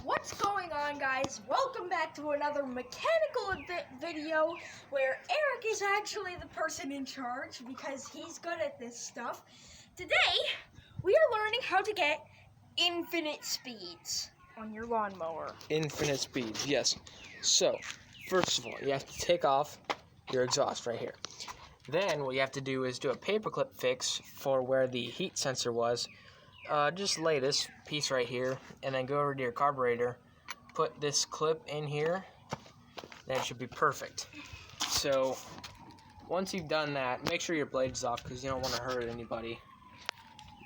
What's going on, guys? Welcome back to another mechanical video where Eric is actually the person in charge because he's good at this stuff. Today, we are learning how to get infinite speeds on your lawnmower. Infinite speeds, yes. So, first of all, you have to take off your exhaust right here. Then what you have to do is do a paperclip fix for where the heat sensor was. Just lay this piece right here and then go over to your carburetor, put this clip in here, then it should be perfect. So once you've done that, make sure your blade's off because you don't want to hurt anybody.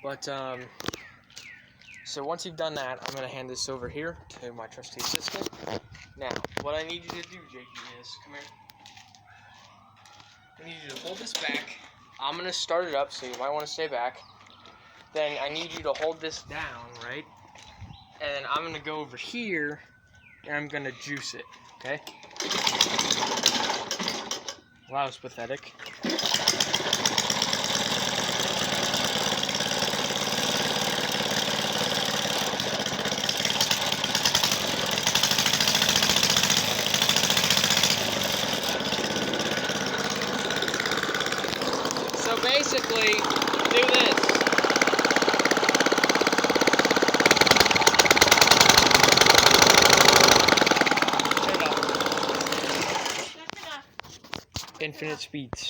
But so once you've done that, I'm going to hand this over here to my trusty assistant. Now, what I need you to do, Jakey, is come here. I need you to hold this back. I'm going to start it up, so you might want to stay back. Then I need you to hold this down, right? And then I'm going to go over here, and I'm going to juice it, okay? Wow, that was pathetic. So basically, do this. Infinite speeds.